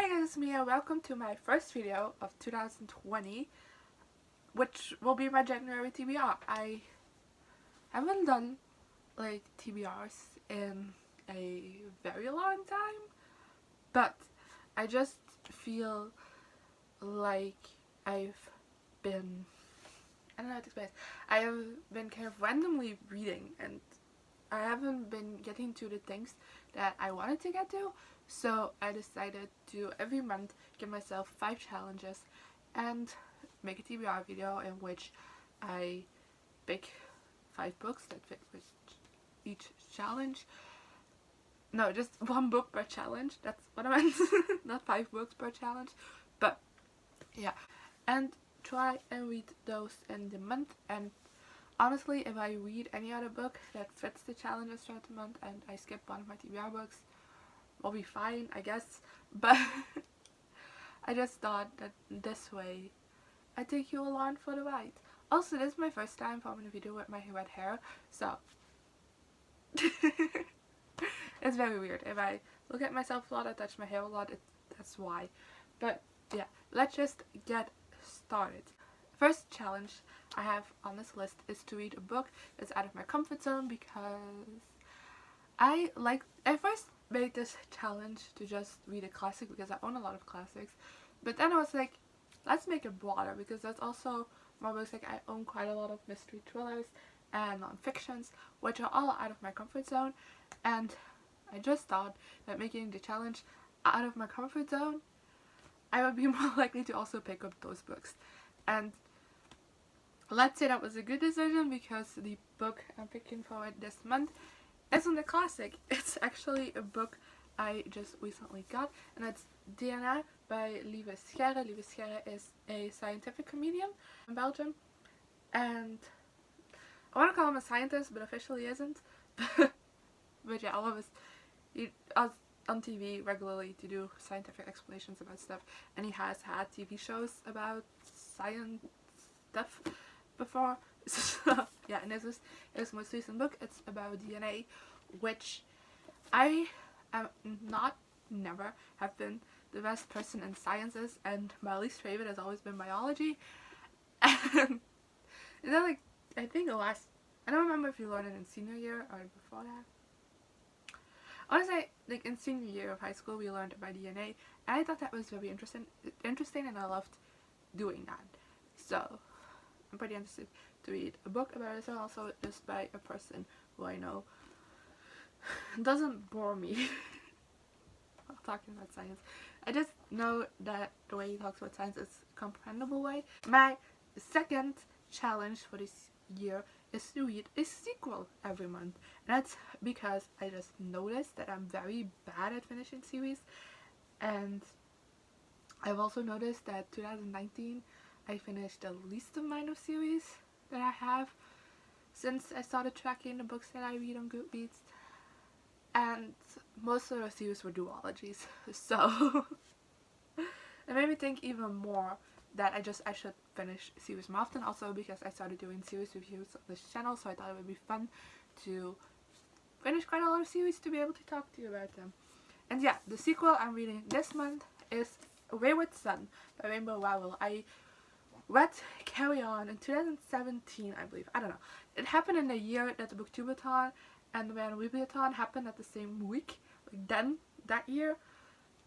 Hey guys, it's Mia. Welcome to my first video of 2020, which will be my January TBR. I haven't done like TBRs in a very long time, but I just feel like I've been, I don't know how to explain it. I have been kind of randomly reading and I haven't been getting to the things that I wanted to get to. So I decided to every month give myself 5 challenges and make a TBR video in which I pick 5 books that fit with each challenge. No, just 1 book per challenge. That's what I meant. Not 5 books per challenge. But yeah. And try and read those in the month. And honestly, if I read any other book that fits the challenges throughout the month and I skip one of my TBR books, will be fine, I guess. But I just thought that this way I take you along for the ride. Also, this is my first time filming a video with my red hair, so it's very weird. If I look at myself a lot, I touch my hair a lot, that's why. But yeah, let's just get started. First challenge I have on this list is to read a book that's out of my comfort zone, because I first made this challenge to just read a classic because I own a lot of classics, but then I was like, let's make it broader, because that's also more books. Like, I own quite a lot of mystery thrillers and non-fictions, which are all out of my comfort zone, and I just thought that making the challenge out of my comfort zone, I would be more likely to also pick up those books. And let's say that was a good decision, because the book I'm picking for it this month isn't a classic. It's actually a book I just recently got, and it's DNA by Lieven Scheire. Lieven Scheire is a scientific comedian in Belgium, and I want to call him a scientist, but officially isn't. But yeah, all of us, he was on TV regularly to do scientific explanations about stuff, and he has had TV shows about science stuff before. So yeah, and this is his most recent book. It's about DNA, which I am never have been the best person in sciences, and my least favorite has always been biology. And then, like, I think I don't remember if you learned it in senior year or before that. I want to say, like, in senior year of high school we learned about DNA, and I thought that was very interesting, and I loved doing that. So I'm pretty interested to read a book about it, and also just by a person who I know doesn't bore me while talking about science. I just know that the way he talks about science is a comprehensible way. My second challenge for this year is to read a sequel every month, and that's because I just noticed that I'm very bad at finishing series, and I've also noticed that 2019 I finished the least amount of series that I have since I started tracking the books that I read on Goodreads, and most of the series were duologies. So it made me think even more that I should finish series more often, also because I started doing series reviews on this channel, so I thought it would be fun to finish quite a lot of series to be able to talk to you about them. And yeah, the sequel I'm reading this month is Wayward by Rowell. I read Carry On in 2017, I believe. I don't know. It happened in the year that the Booktubeathon and the Weeklython happened at the same week. Like, then, that year,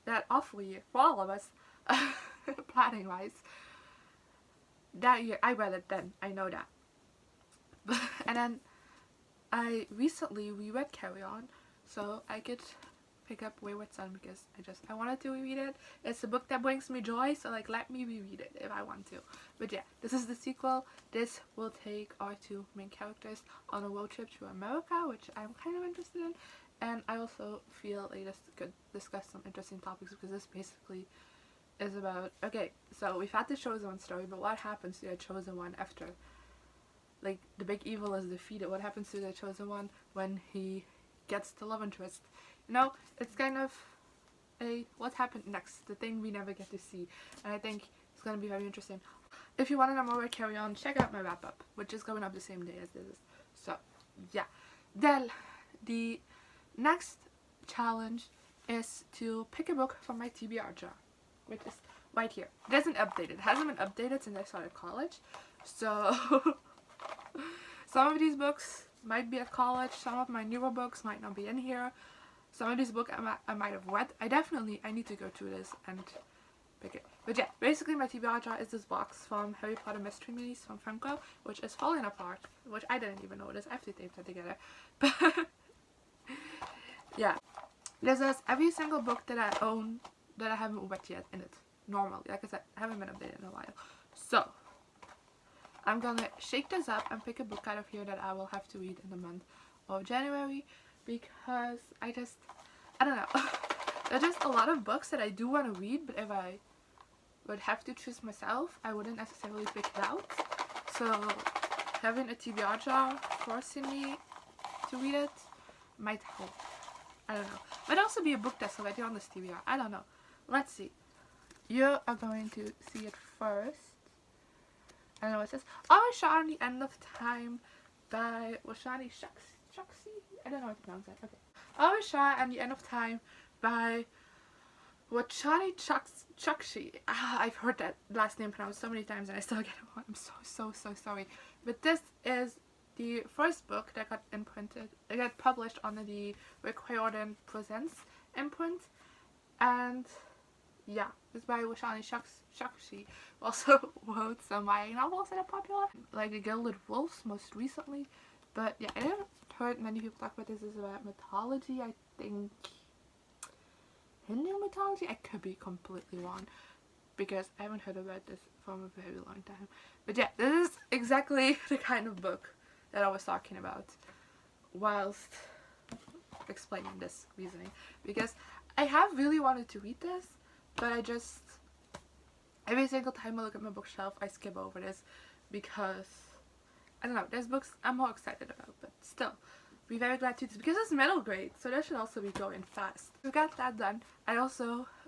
that awful year for all of us, planning wise. That year, I read it then. I know that. And then I recently reread Carry On, so I could pick up Wayward because I wanted to reread it. It's a book that brings me joy, so like, let me reread it if I want to. But yeah, this is the sequel. This will take our 2 main characters on a road trip to America, which I'm kind of interested in, and I also feel like this could discuss some interesting topics, because this basically is about, okay, so we've had the Chosen One story, but what happens to the Chosen One after, like, the big evil is defeated? What happens to the Chosen One when he gets the love interest? You know, it's kind of a what happened next, the thing we never get to see, and I think it's going to be very interesting. If you want to know more about Carry On, check out my wrap up, which is going up the same day as this. So yeah, then the next challenge is to pick a book from my TBR jar, which is right here. It isn't updated. It hasn't been updated since I started college. So some of these books might be at college. Some of my newer books might not be in here. Some of these books I might have read. I need to go through this and pick it. But yeah, basically my TBR jar is this box from Harry Potter Mystery Minis from Funko, which is falling apart, which I didn't even notice. I have to tape that together. But yeah, this has every single book that I own that I haven't read yet in it. Normally, like I said, I haven't been updated in a while. So I'm gonna shake this up and pick a book out of here that I will have to read in the month of January, because I don't know. There's just a lot of books that I do want to read, but if I would have to choose myself, I wouldn't necessarily pick it out. So having a TBR jar forcing me to read it might help. I don't know. Might also be a book that's already on this TBR. I don't know. Let's see. You are going to see it first. I don't know what it says. Oh, Shah and the End of Time by Roshani. Chokshi? I don't know how to pronounce that. Okay. Oh, Shah and the End of Time by Roshani Chokshi. I've heard that last name pronounced so many times and I still get it wrong. I'm so sorry. But this is the first book that got imprinted. It got published under the Wayward Presents imprint. And yeah, it's by Roshani Chokshi. Also wrote some YA novels that are popular, like The Gilded Wolves most recently. But yeah, I haven't heard many people talk about this. This is about mythology, I think. Hindu mythology? I could be completely wrong, because I haven't heard about this from a very long time. But yeah, this is exactly the kind of book that I was talking about whilst explaining this reasoning. Because I have really wanted to read this, but I just, every single time I look at my bookshelf, I skip over this because, I don't know, there's books I'm more excited about, but still, be very glad to do this because it's middle grade, so that should also be going fast. We got that done.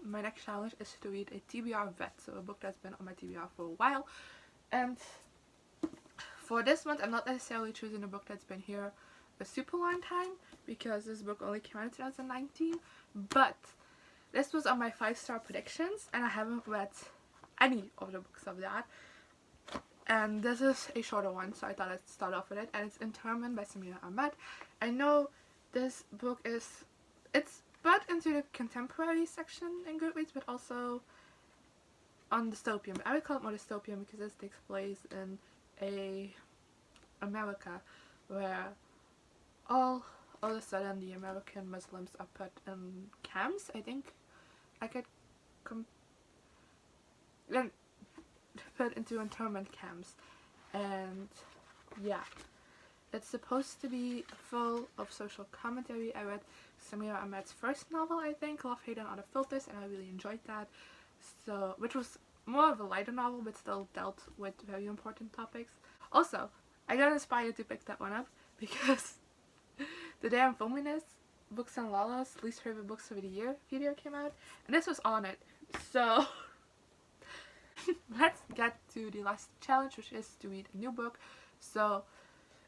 My next challenge is to read a TBR Vet, so a book that's been on my TBR for a while. And for this month, I'm not necessarily choosing a book that's been here a super long time, because this book only came out in 2019, but this was on my 5-star predictions, and I haven't read any of the books of that. And this is a shorter one, so I thought I'd start off with it. And it's Internment by Samira Ahmed. I know this book it's brought into the contemporary section in Goodreads, but also on dystopian. But I would call it more dystopian because this takes place in America, where all of a sudden the American Muslims are put in camps. I think I could then put into internment camps, and yeah, it's supposed to be full of social commentary. I read Samira Ahmed's first novel, I think, Love, Hate and Other Filters, and I really enjoyed that. So, which was more of a lighter novel, but still dealt with very important topics. Also, I got inspired to pick that one up because the day I'm filming this, Books and Lala's least favorite books of the year video came out, and this was on it. So let's get to the last challenge, which is to read a new book. So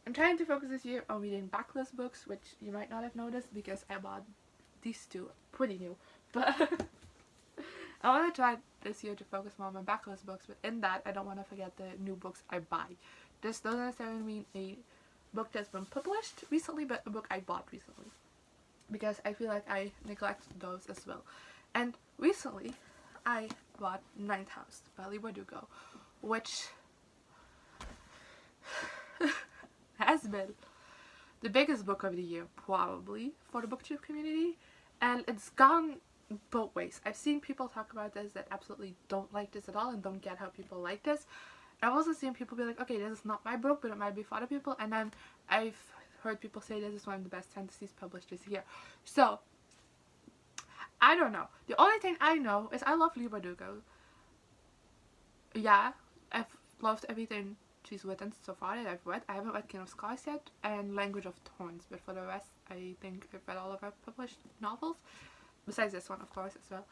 I'm trying to focus this year on reading backlist books, which you might not have noticed because I bought these two pretty new. But I want to try this year to focus more on my backlist books, but in that I don't want to forget the new books I buy. This doesn't necessarily mean a book that's been published recently, but a book I bought recently, because I feel like I neglect those as well. And recently I bought Ninth House by Leigh Bardugo, which has been the biggest book of the year probably for the booktube community, and it's gone both ways. I've seen people talk about this that absolutely don't like this at all and don't get how people like this. I've also seen people be like, okay, this is not my book, but it might be for other people, and then I've heard people say this is one of the best fantasies published this year. So I don't know. The only thing I know is I love Leigh Bardugo. Yeah, I've loved everything she's written so far that I've read. I haven't read King of Scars yet and Language of Thorns, but for the rest I think I've read all of her published novels, besides this one of course as well.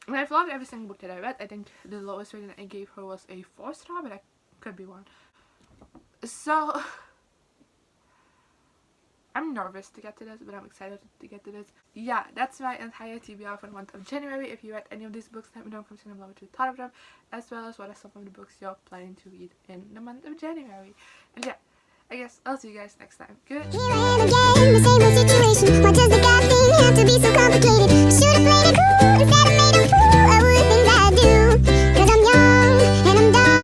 And I've loved every single book that I read. I think the lowest rating I gave her was a 4-star, but I could be wrong. So I'm nervous to get to this, but I'm excited to get to this. Yeah, that's my entire TBR for the month of January. If you read any of these books, let me know in the comment below what you thought of them, as well as what are some of the books you're planning to read in the month of January. And yeah, I guess I'll see you guys next time. Good.